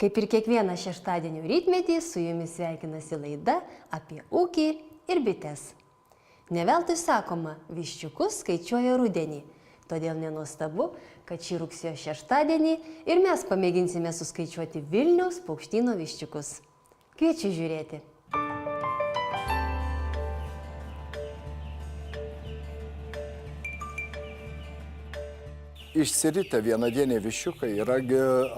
Kaip ir kiekvieną šeštadienio rytmetį, su jumis sveikinasi laida apie ūkį ir bites. Ne veltui sakoma, viščiukus skaičiuoja rudenį. Todėl nenuostabu, kad šį rugsėjo šeštadienį ir mes pamėginsime suskaičiuoti Vilniaus paukštyno viščiukus. Kviečiu žiūrėti. Išsiritę vienadieniai viščiukai yra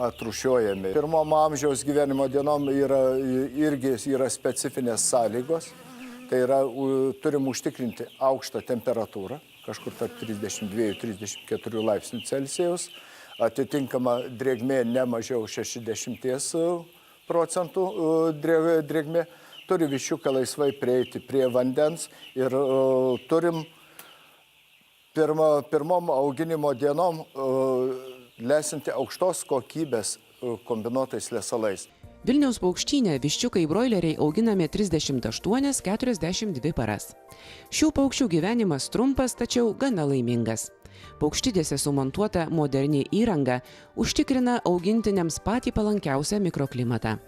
atrūšiuojami. Pirmom amžiaus gyvenimo dienom yra specifinės sąlygos. Tai yra, turim užtikrinti aukštą temperatūrą, kažkur tarp 32–34 laipsnių Celsijaus. Atitinkama drėgmė ne mažiau 60% drėgmė. Turi viščiukai laisvai prieiti prie vandens ir turim pirmom auginimo dienom lesinti aukštos kokybės kombinuotais lesalais. Vilniaus paukštyne viščiukai broileriai auginami 38–42 paras. Šių paukščių gyvenimas trumpas, tačiau gana laimingas. Paukštidėse sumontuota moderni įranga užtikrina augintiniams patį palankiausią mikroklimatą.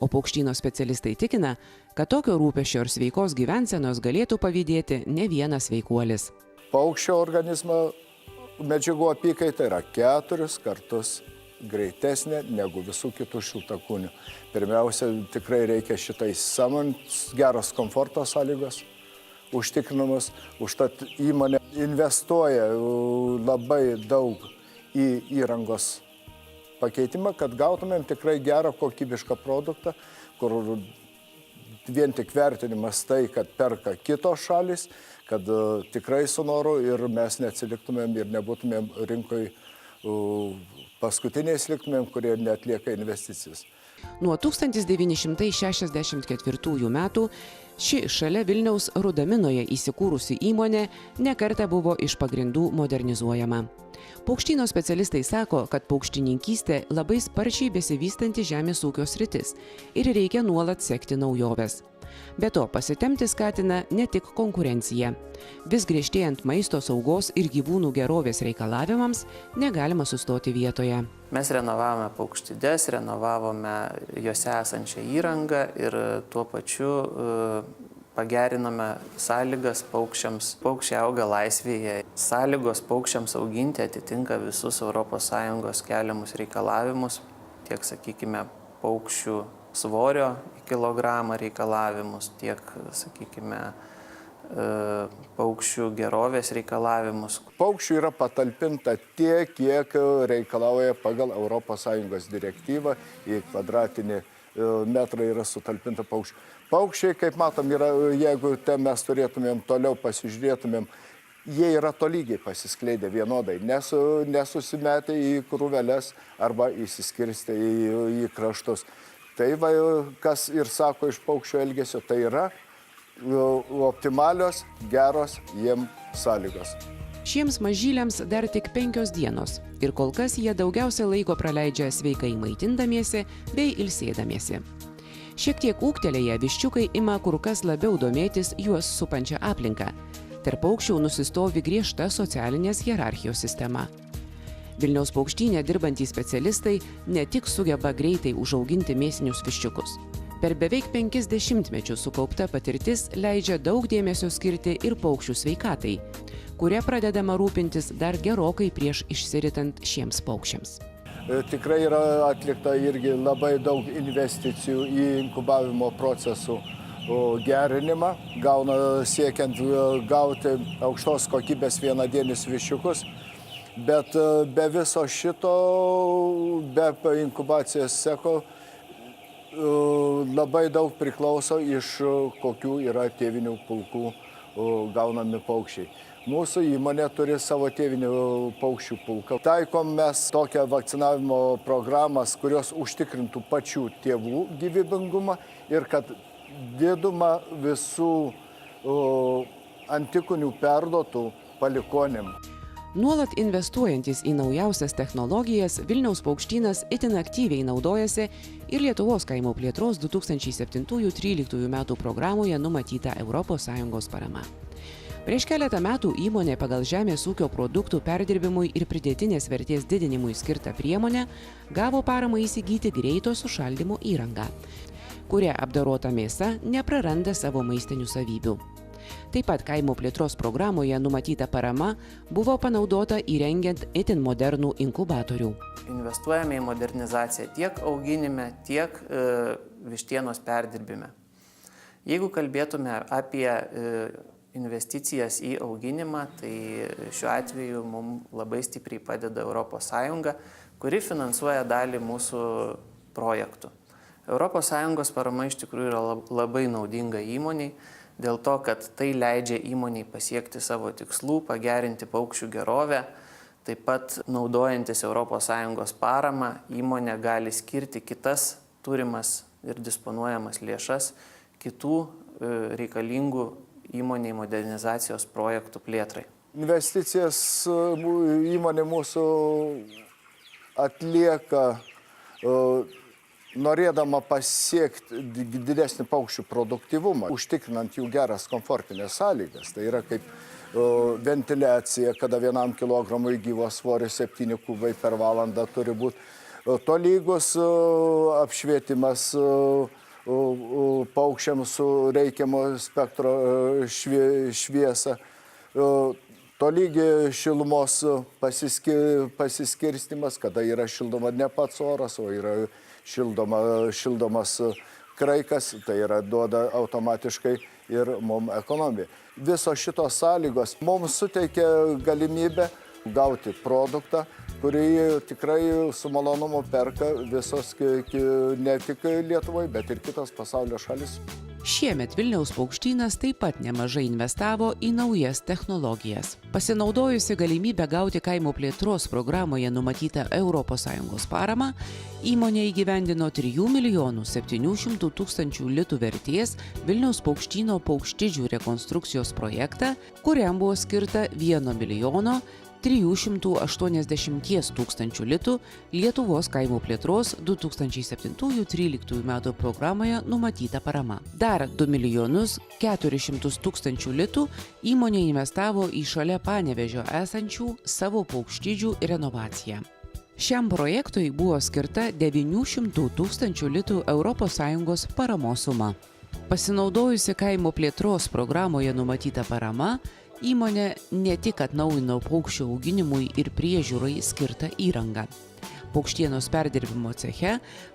O paukštyno specialistai tikina, kad tokio rūpesčio ir sveikos gyvensenos galėtų pavydėti ne vienas sveikuolis. Paukščio organizmo medžiagų apykaita yra 4 kartus greitesnė negu visų kitų šiltakūnių. Pirmiausia, tikrai reikia šitais geros komforto sąlygos užtikrinamos. Užtat įmonė investuoja labai daug į įrangos pakeitimą, kad gautumėm tikrai gerą kokybišką produktą, kur vien tik vertinimas tai, kad perka kitos šalis, kad tikrai su noru ir mes neatsiliktumėm ir nebūtumėm rinkoje paskutiniais liktumėm, kurie neatlieka investicijas. Nuo 1964 metų ši šalia Vilniaus Rudaminoje įsikūrusi įmonė ne kartą buvo iš pagrindų modernizuojama. Paukštyno specialistai sako, kad paukštininkystė labai sparčiai besivystanti žemės ūkio sritis ir reikia nuolat sekti naujoves. Be to, pasitempti skatina ne tik konkurencija. Vis griežtėjant maisto saugos ir gyvūnų gerovės reikalavimams negalima sustoti vietoje. Mes renovavome paukštides, renovavome juose esančią įrangą ir tuo pačiu pagerinome sąlygas paukščiams. Paukščiai auga laisvėje. Sąlygos paukščiams auginti atitinka visus ES keliamus reikalavimus, tiek, sakykime, paukščių svorio kilogramą reikalavimus, tiek, sakykime, paukščių gerovės reikalavimus. Paukščių yra patalpinta tiek, kiek reikalauja pagal ES direktyvą, į kvadratinį metrą yra sutalpinta paukščių. Paukščiai, kaip matom, yra, jeigu mes turėtumėm toliau pasižiūrėtumėm, jie yra tolygiai pasiskleidę vienodai, nesusimetę į krūveles arba įsiskirstę į kraštus. Tai va, kas ir sako iš paukščio elgesio, tai yra optimalios, geros jiem sąlygos. Šiems mažyliams dar tik 5 dienos ir kol kas jie daugiausia laiko praleidžia sveikai maitindamiesi bei ilsėdamiesi. Šiek tiek ūgtelėję viščiukai ima kur kas labiau domėtis juos supančią aplinką. Tarp paukščių nusistovi griežta socialinės hierarchijos sistema. Vilniaus paukštyne dirbantys specialistai ne tik sugeba greitai užauginti mėsinius viščiukus. Per beveik 50 mečių sukaupta patirtis leidžia daug dėmesio skirti ir paukščių sveikatai, kuria pradedama rūpintis dar gerokai prieš išsiritant šiems paukščiams. Tikrai yra atlikta irgi labai daug investicijų į inkubavimo procesų gerinimą, siekiant gauti aukštos kokybės vienadienius viščiukus. Bet be viso šito, be inkubacijos seko, labai daug priklauso iš kokių yra tėvinių pulkų gaunami paukščiai. Mūsų įmonė turi savo tėvinių paukščių pulką. Taikom mes tokią vakcinavimo programas, kurios užtikrintų pačių tėvų gyvybingumą ir kad didumą visų antikūnių perduotų palikuonėm. Nuolat investuojantis į naujausias technologijas, Vilniaus paukštynas itin aktyviai naudojasi ir Lietuvos kaimo plėtros 2007–2013 metų programoje numatyta ES parama. Prieš keletą metų įmonė pagal žemės ūkio produktų perdirbimui ir pridėtinės vertės didinimui skirtą priemonę gavo paramą įsigyti greito sušaldymo įrangą, kuria apdorota mėsa nepraranda savo maistinių savybių. Taip pat kaimo plėtros programoje numatyta parama buvo panaudota įrengiant itin modernų inkubatorių. Investuojame į modernizaciją tiek auginime, tiek vištienos perdirbime. Jeigu kalbėtume apie investicijas į auginimą, tai šiuo atveju mums labai stipriai padeda ES, kuri finansuoja dalį mūsų projektų. ES parama iš tikrųjų yra labai naudinga įmoniai, dėl to, kad tai leidžia įmoniai pasiekti savo tikslų, pagerinti paukščių gerovę. Taip pat naudojantis ES paramą, įmonė gali skirti kitas turimas ir disponuojamas lėšas kitų reikalingų įmoniai modernizacijos projektų plėtrai. Investicijas įmonė mūsų atlieka norėdama pasiekti didesnį paukščių produktyvumą, užtikrinant jų geras komfortinės sąlygas. Tai yra kaip ventiliacija, kada 1 kilogramui gyvo svorio 7 kubai per valandą turi būti. Tolygus apšvietimas paukščiams su reikiamo spektro šviesa, tolygi šilumos pasiskirstimas, kada yra šildoma ne pats oras, o yra šildomas kraikas, tai yra duoda automatiškai ir mums ekonomiją. Visos šitos sąlygos mums suteikia galimybę gauti produktą, kurį tikrai su malonumu perka visos ne tik Lietuvoje, bet ir kitos pasaulio šalis. Šiemet Vilniaus paukštynas taip pat nemažai investavo į naujas technologijas. Pasinaudojusi galimybę gauti kaimo plėtros programoje numatytą ES paramą, įmonė įgyvendino 3 700 000 litų vertės Vilniaus paukštyno paukštidžių rekonstrukcijos projektą, kuriam buvo skirta 1 380 000 litų Lietuvos kaimo plėtros 2007-2013 metų programoje numatyta parama. Dar 2 400 000 litų įmonė investavo į šalia Panevėžio esančių savo paukštidžių renovaciją. Šiam projektui buvo skirta 900 000 litų ES paramos suma. Pasinaudojusi kaimo plėtros programoje numatyta parama, įmonė ne tik atnaujino paukščių auginimui ir priežiūrai skirtą įrangą. Paukštienos perdirbimo ceche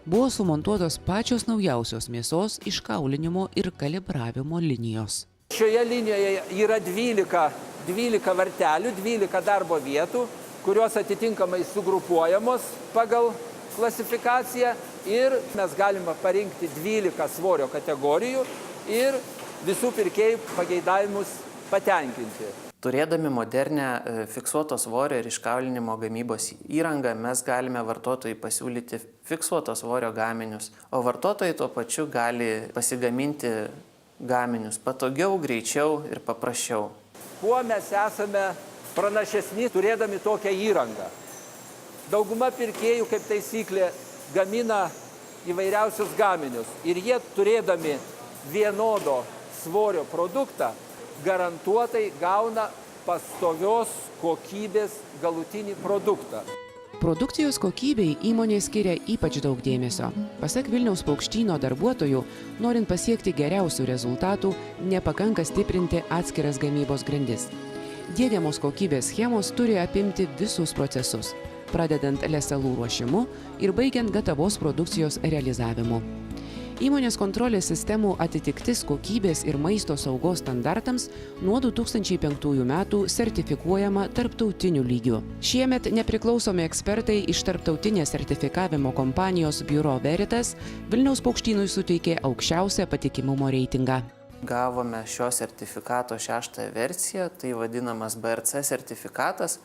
buvo sumontuotos pačios naujausios mėsos iškaulinimo ir kalibravimo linijos. Šioje linijoje yra 12 vartelių, 12 darbo vietų, kurios atitinkamai sugrupuojamos pagal klasifikaciją ir mes galime parinkti 12 svorio kategorijų ir visų pirkėjų pageidavimus patenkinti. Turėdami modernę fiksuoto svorio ir iškaulinimo gamybos įrangą, mes galime vartotojui pasiūlyti fiksuoto svorio gaminius, o vartotojai tuo pačiu gali pasigaminti gaminius patogiau, greičiau ir paprasčiau. Kuo mes esame pranašesni turėdami tokią įrangą? Dauguma pirkėjų, kaip taisyklė, gamina įvairiausius gaminius ir jie turėdami vienodo svorio produktą garantuotai gauna pastovios kokybės galutinį produktą. Produkcijos kokybei įmonė skiria ypač daug dėmesio. Pasak Vilniaus paukštyno darbuotojų, norint pasiekti geriausių rezultatų, nepakanka stiprinti atskiras gamybos grandis. Diegiamos kokybės schemos turi apimti visus procesus, pradedant lesalų ruošimu ir baigiant gatavos produkcijos realizavimu. Įmonės kontrolės sistemų atitiktis kokybės ir maisto saugos standartams nuo 2005 metų sertifikuojama tarptautiniu lygiu. Šiemet nepriklausomi ekspertai iš tarptautinės sertifikavimo kompanijos Bureau Veritas Vilniaus paukštynui suteikė aukščiausią patikimumo reitingą. Gavome šio sertifikato 6 versiją, tai vadinamas BRC sertifikatas,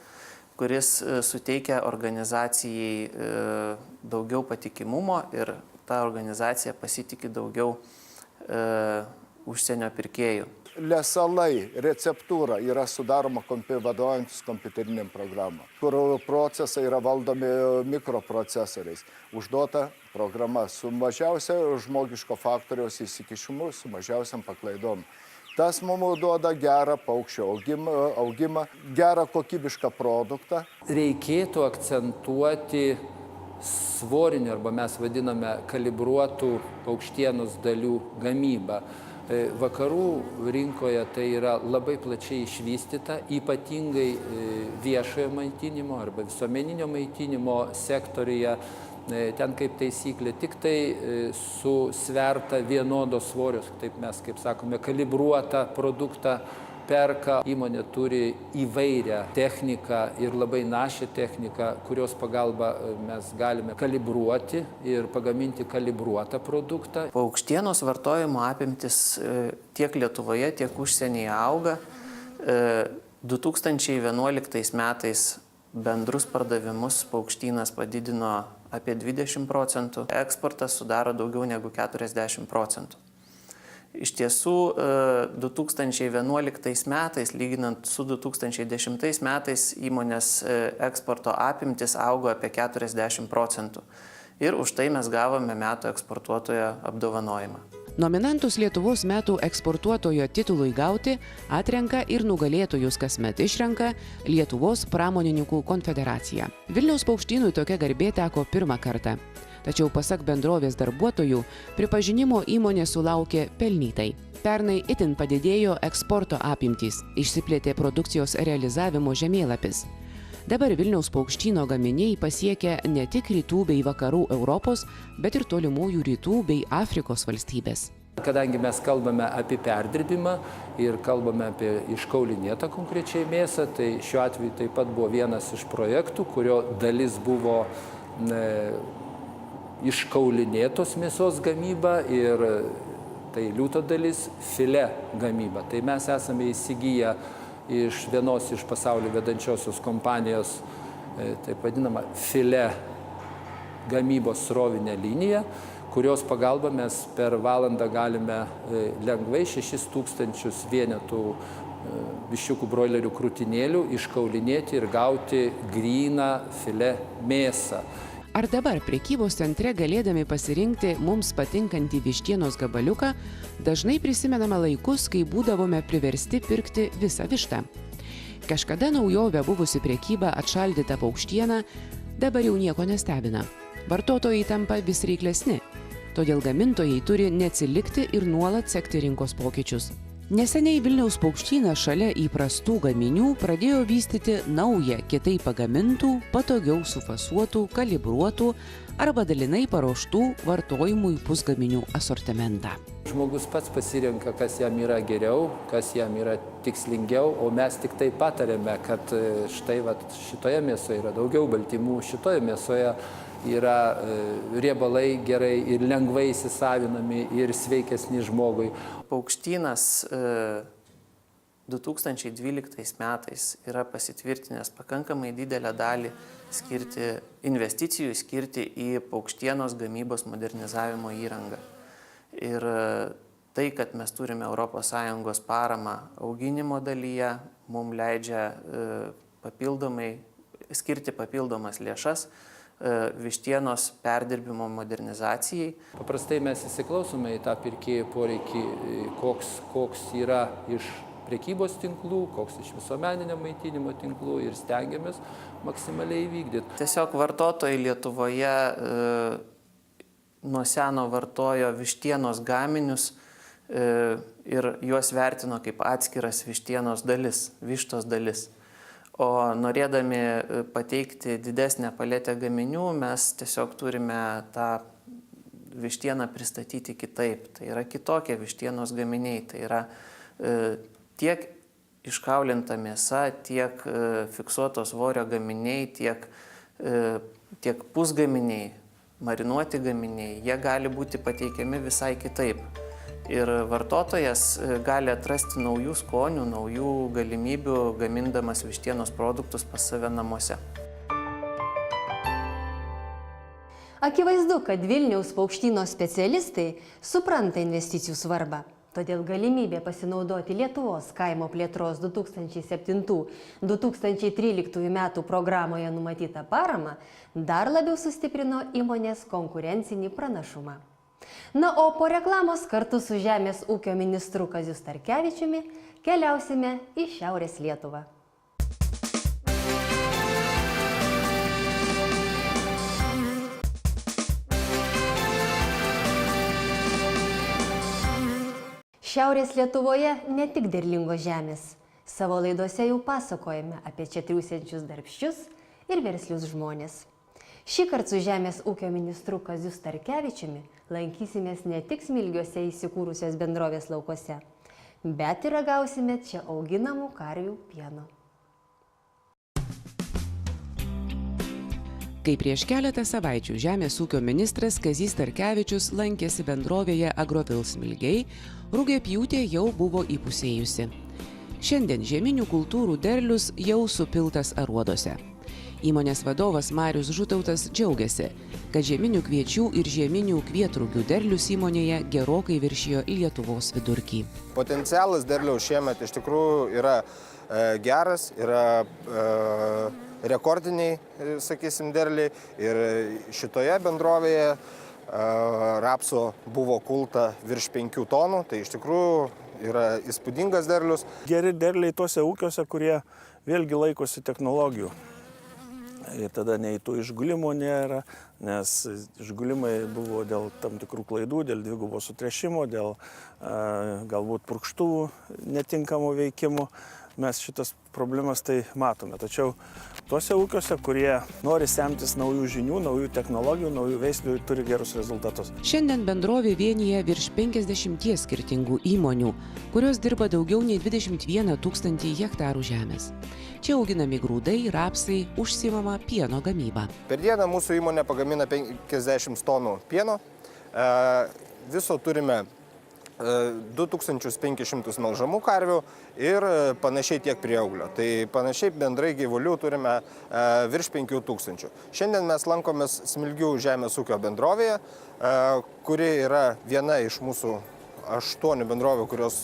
kuris suteikia organizacijai daugiau patikimumo ir ta organizacija pasitikė daugiau užsienio pirkėjų. Lesalai, receptūra yra sudaroma vadovaujantis kompiuteriniam programom, kur procesai yra valdomi mikroprocesoriais. Užduota programa su mažiausia žmogiško faktoriaus įsikišimu, su mažiausiam paklaidom. Tas mums duoda gerą paukščio augimą, gerą kokybišką produktą. Reikėtų akcentuoti svorinį, arba mes vadiname kalibruotų paukštienos dalių gamybą. Vakarų rinkoje tai yra labai plačiai išvystyta, ypatingai viešojo maitinimo arba visuomeninio maitinimo sektoriuje. Ten kaip taisyklė tik tai susverta vienodo svorio, taip mes, kaip sakome, kalibruotą produktą perka. Įmonė turi įvairią techniką ir labai našią techniką, kurios pagalba mes galime kalibruoti ir pagaminti kalibruotą produktą. Paukštienos vartojimo apimtis tiek Lietuvoje, tiek užsienyje auga. 2011 metais bendrus pardavimus paukštynas padidino apie 20%, eksportas sudaro daugiau negu 40%. Iš tiesų, 2011 metais, lyginant su 2010 metais, įmonės eksporto apimtis augo apie 40%. Ir už tai mes gavome metų eksportuotojo apdovanojimą. Nominantus Lietuvos metų eksportuotojo titului gauti atrenka ir nugalėtojus kasmet išrenka Lietuvos pramonininkų konfederacija. Vilniaus paukštynui tokia garbė teko pirmą kartą. Tačiau pasak bendrovės darbuotojų, pripažinimo įmonė sulaukė pelnytai. Pernai itin padidėjo eksporto apimtys, išsiplėtė produkcijos realizavimo žemėlapis. Dabar Vilniaus paukštyno gaminiai pasiekia ne tik rytų bei vakarų Europos, bet ir tolimųjų rytų bei Afrikos valstybės. Kadangi mes kalbame apie perdirbimą ir kalbame apie iškaulinėtą konkrečiai mėsą, tai šiuo atveju taip pat buvo vienas iš projektų, kurio dalis buvo iškaulinėtos mėsos gamyba ir tai liūto dalis filė gamyba. Tai mes esame įsigiję iš vienos iš pasaulio vedančiosios kompanijos, taip vadinama, filė gamybos srovinę liniją, kurios pagalba mes per valandą galime lengvai 6000 vienetų viščiukų broilerių krūtinėlių iškaulinėti ir gauti gryną filė mėsą. Ar dabar prekybos centre galėdami pasirinkti mums patinkantį vištienos gabaliuką, dažnai prisimename laikus, kai būdavome priversti pirkti visą vištą. Kažkada naujovė buvusi prekyba atšaldyta paukštiena dabar jau nieko nestebina. Vartotojai tampa vis reiklesni, todėl gamintojai turi neatsilikti ir nuolat sekti rinkos pokyčius. Neseniai Vilniaus paukštynas šalia įprastų gaminių pradėjo vystyti naują, kitaip pagamintų, patogiau sufasuotų, kalibruotų arba dalinai paruoštų vartojimui pusgaminių asortimentą. Žmogus pats pasirenka, kas jam yra geriau, kas jam yra tikslingiau, o mes tik tai patarėme, kad štai šitoje mėsoje yra daugiau baltymų, šitoje mėsoje yra riebalai gerai ir lengvai įsisavinami ir sveikesni žmogui. Paukštynas 2012 metais yra pasitvirtinęs pakankamai didelę dalį investicijų skirti į paukštienos gamybos modernizavimo įrangą. Ir tai, kad mes turime ES paramą auginimo dalyje, mums leidžia skirti papildomas lėšas vištienos perdirbimo modernizacijai. Paprastai mes įsiklausome į tą pirkėjų poreikį, koks yra iš prekybos tinklų, koks iš visuomeninio maitinimo tinklų ir stengiamės maksimaliai įvykdyti. Tiesiog vartotojai Lietuvoje nuo seno vartojo vištienos gaminius ir juos vertino kaip atskiras vištienos dalis, vištos dalis. O norėdami pateikti didesnę paletę gaminių, mes tiesiog turime tą vištieną pristatyti kitaip. Tai yra kitokie vištienos gaminiai. Tai yra tiek iškaulinta mėsa, tiek fiksuotos svorio gaminiai, tiek pusgaminiai, marinuoti gaminiai. Jie gali būti pateikiami visai kitaip. Ir vartotojas gali atrasti naujų skonių, naujų galimybių gamindamas vištienos produktus pas save namuose. Akivaizdu, kad Vilniaus paukštyno specialistai supranta investicijų svarbą. Todėl galimybė pasinaudoti Lietuvos kaimo plėtros 2007-2013 metų programoje numatytą paramą dar labiau sustiprino įmonės konkurencinį pranašumą. Na, o po reklamos kartu su Žemės ūkio ministru Kaziu Starkevičiumi keliausime į Šiaurės Lietuvą. Šiaurės Lietuvoje ne tik derlingos žemės. Savo laidose jau pasakojame apie čia triūsiančius darbščius ir verslius žmonės. Šį kartą su Žemės ūkio ministru Kaziu Starkevičiumi lankysimės ne tik Smilgiuose įsikūrusios bendrovės laukuose, bet ir ragausime čia auginamų karvių pieno. Kai prieš keletą savaičių Žemės ūkio ministras Kazys Starkevičius lankėsi bendrovėje Agrovil Smilgiai, rugiapjūtė jau buvo įpusėjusi. Šiandien žieminių kultūrų derlius jau supiltas aruoduose. Įmonės vadovas Marius Žutautas džiaugiasi, kad žieminių kviečių ir žieminių kvietrugių derlius įmonėje gerokai viršijo Lietuvos vidurkį. Potencialas derliaus šiemet iš tikrųjų yra geras, yra rekordiniai, sakysim, derliai ir šitoje bendrovėje rapso buvo kulta virš 5 tonų, tai iš tikrųjų yra įspūdingas derlius. Geri derliai tose ūkiuose, kurie vėlgi laikosi technologijų. Ir tada nei tų išgulimų nėra, nes išgulimai buvo dėl tam tikrų klaidų, dėl dvigubo sutrešimo, dėl galbūt purkštuvų netinkamo veikimo. Mes šitas problemas tai matome. Tačiau tuose ūkiuose, kurie nori semtis naujų žinių, naujų technologijų, naujų veislių, turi gerus rezultatus. Šiandien bendrovė vienyje virš 50 skirtingų įmonių, kurios dirba daugiau nei 21 000 hektarų žemės. Čia auginami grūdai, rapsai, užsiimama pieno gamyba. Per dieną mūsų įmonė pagamina 50 tonų pieno. Viso turime 2500 melžamų karvių ir panašiai tiek prieauglio. Tai panašiai bendrai gyvulių turime virš 5000. Šiandien mes lankomės Smilgių žemės ūkio bendrovėje, kuri yra viena iš mūsų 8 bendrovių, kurios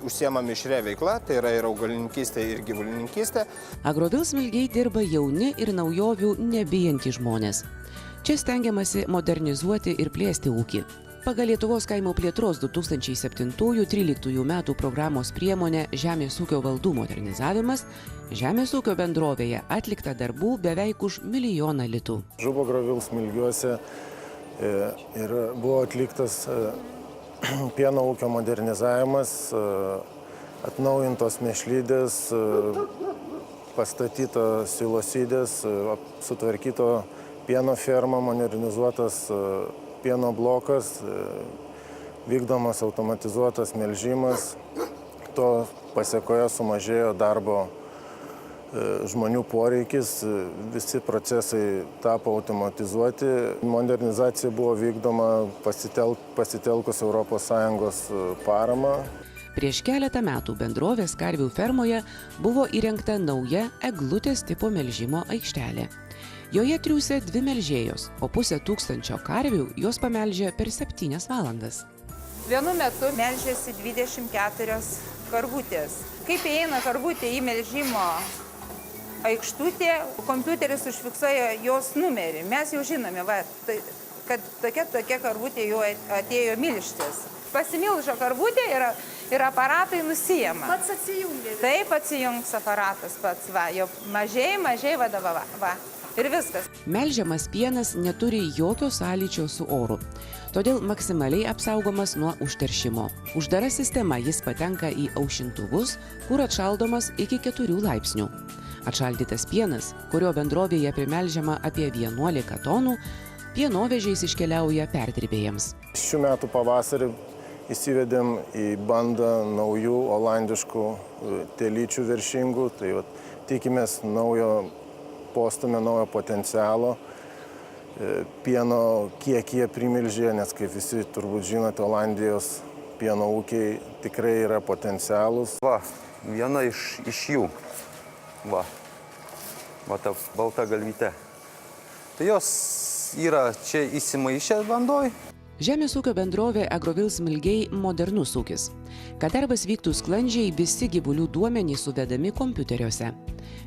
užsiema mišria veikla, tai yra ir augalininkystė, ir gyvulininkystė. Agrovil Smilgiai dirba jauni ir naujovių nebijantys žmonės. Čia stengiamasi modernizuoti ir plėsti ūkį. Pagal Lietuvos kaimo plėtros 2007-2013 metų programos priemonę Žemės ūkio valdų modernizavimas, Žemės ūkio bendrovėje atlikta darbų beveik už 1 milijoną litų. Žubo Agrovil Smilgiuose ir buvo atliktas pieno ūkio modernizavimas, atnaujintos mėšlydės, pastatyta silosidės, sutvarkyto pieno ferma, modernizuotas pieno blokas, vykdomas automatizuotas melžimas. To pasiekoje sumažėjo darbo žmonių poreikis, visi procesai tapo automatizuoti. Modernizacija buvo vykdoma pasitelkus ES paramą. Prieš keletą metų bendrovės karvių fermoje buvo įrengta nauja eglutės tipo melžimo aikštelė. Joje triūsia 2 melžėjos, o 500 karvių jos pamelžia per 7 valandas. Vienu metu melžiasi 24 karvutės. Kaip įeina karvutė į melžimo aikštutę, kompiuteris užfiksuoja jos numerį. Mes jau žinome, kad tokia karvutė jau atėjo milštis. Pasimilžo karvutė ir aparatai nusijama. Pats atsijungia. Taip atsijungs aparatas pats, jau mažiai vadovava. Ir viskas. Melžiamas pienas neturi jokio sąlyčio su oru, todėl maksimaliai apsaugomas nuo užteršimo. Uždara sistema jis patenka į aušintuvus, kur atšaldomas iki 4 laipsnių. Atšaldytas pienas, kurio bendrovėje primelžiama apie 11 tonų, pienovežiais iškeliauja perdirbėjams. Šių metų pavasarį įsivedėm į bandą naujų olandiškų telyčių veršingų, tai tikimės naujo postumio, naujo potencialo. Pieno kiekyje primilžė, nes kaip visi turbūt žinote, Olandijos pieno ūkiai tikrai yra potencialūs. Viena iš jų. Va ta balta galvytė. Tai jos yra čia įsimaišę bandoj. Žemės ūkio bendrovė Agrovil Smilgiai modernus ūkis. Kad darbas vyktų sklandžiai, visi gyvulių duomenys suvedami kompiuteriuose.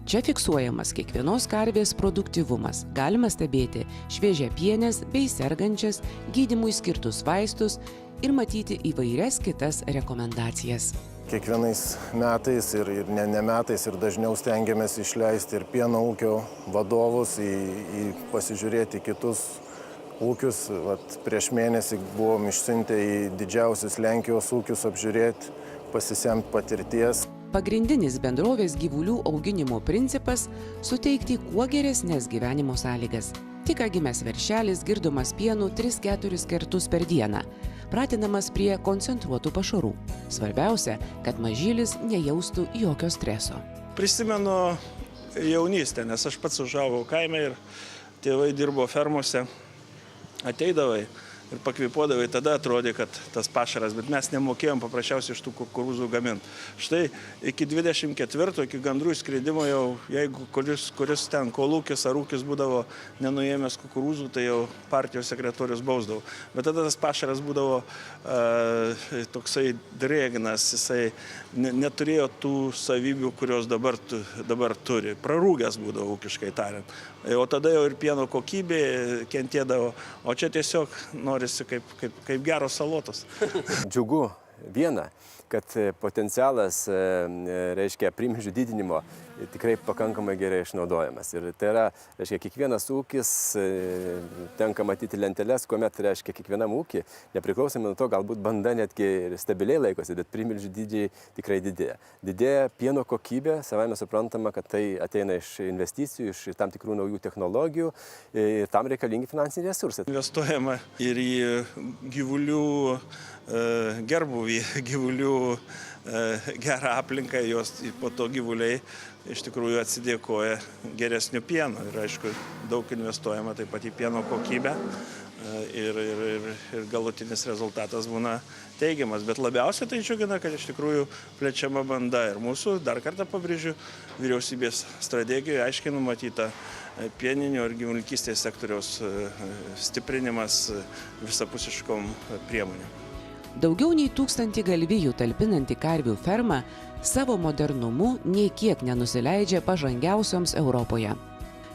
Čia fiksuojamas kiekvienos karvės produktyvumas. Galima stebėti šviežiapienės bei sergančias, gydymui skirtus vaistus ir matyti įvairias kitas rekomendacijas. Kiekvienais metais ir ne metais ir dažniau stengiamės išleisti ir pieno ūkio vadovus į pasižiūrėti kitus ūkius. Prieš mėnesį buvom išsiuntę į didžiausius Lenkijos ūkius apžiūrėti, pasisemti patirties. Pagrindinis bendrovės gyvulių auginimo principas – suteikti kuo geresnės gyvenimo sąlygas. Tik ką gimęs veršelis girdomas pienu 3-4 kartus per dieną, pratinamas prie koncentruotų pašarų. Svarbiausia, kad mažylis nejaustų jokio streso. Prisimenu jaunystę, nes aš pats užaugau kaime ir tėvai dirbo fermose. Ateidavai ir pakvėpuodavai, tada atrodė, kad tas pašaras, bet mes nemokėjom paprasčiausiai iš tų kukurūzų gaminti. Štai iki 24, iki gandrų įskridimo jau, jeigu kuris ten kolūkis ar ūkis būdavo nenuėmęs kukurūzų, tai jau partijos sekretorius bausdavo. Bet tada tas pašaras būdavo toksai drėgnas, jisai neturėjo tų savybių, kurios dabar turi. Prarūgęs būdavo ūkiškai tariant. O tada jau ir pieno kokybė kentėdavo, o čia tiesiog norisi kaip geros salotos. Džiugu viena, kad potencialas, reiškia, primedžių didinimo tikrai pakankamai gerai išnaudojamas. Ir tai yra, reiškia, kiekvienas ūkis, tenka matyti lenteles, kuomet, reiškia, kiekvienam ūkį, nepriklausomai nuo to, galbūt banda netgi stabiliai laikosi, bet primedžių dydžiai tikrai didėja. Didėja pieno kokybė, savaime suprantama, kad tai ateina iš investicijų, iš tam tikrų naujų technologijų, ir tam reikalingi finansiniai resursai. Investuojama ir į gyvulių gerbuvį, gyvulių gerą aplinką, jos po to gyvuliai iš tikrųjų atsidėkoja geresnių pieno. Ir aišku, daug investuojama taip pat į pieno kokybę ir galutinis rezultatas būna teigiamas. Bet labiausiai tai džiugina, kad iš tikrųjų plečiama banda. Ir mūsų, dar kartą pabrėžiu, vyriausybės strategijoje aiškiai numatyta pieninio ir gyvulininkystės sektoriaus stiprinimas visapusiškom priemonėm. Daugiau nei 1000 galvijų talpinanti karvių ferma savo modernumu nei kiek nenusileidžia pažangiausioms Europoje.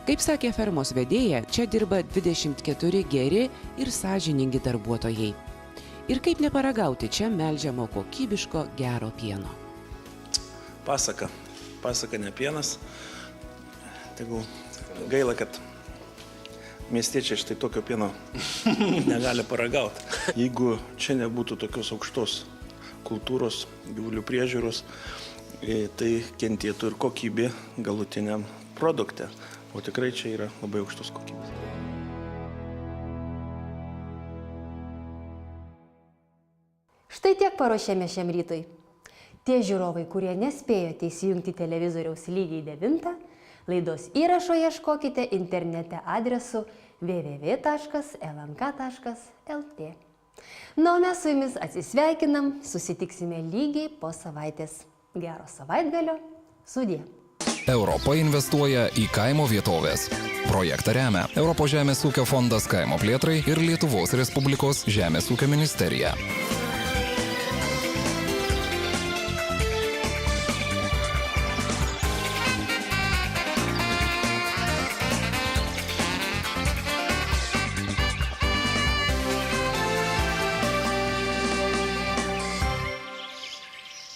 Kaip sakė fermos vedėja, čia dirba 24 geri ir sąžiningi darbuotojai. Ir kaip neparagauti čia melžiamo kokybiško gero pieno. Pasaka ne pienas. Tegul gaila, kad miestiečiai štai tokio pieno negali paragauti. Jeigu čia nebūtų tokios aukštos kultūros, gyvulių priežiūros, tai kentėtų ir kokybė galutiniam produkte. O tikrai čia yra labai aukštos kokybės. Štai tiek paruošėme šiam rytui. Tie žiūrovai, kurie nespėjote įsijungti televizoriaus lygiai 9, laidos įrašo ieškokite internete adresu www.lnk.lt. Na, o mes su jumis atsisveikinam, susitiksime lygiai po savaitės. Gero savaitgalio, sudie. Europa investuoja į kaimo vietovės. Projektą remia Europos žemės ūkio fondas kaimo plėtrai ir Lietuvos Respublikos žemės ūkio ministerija.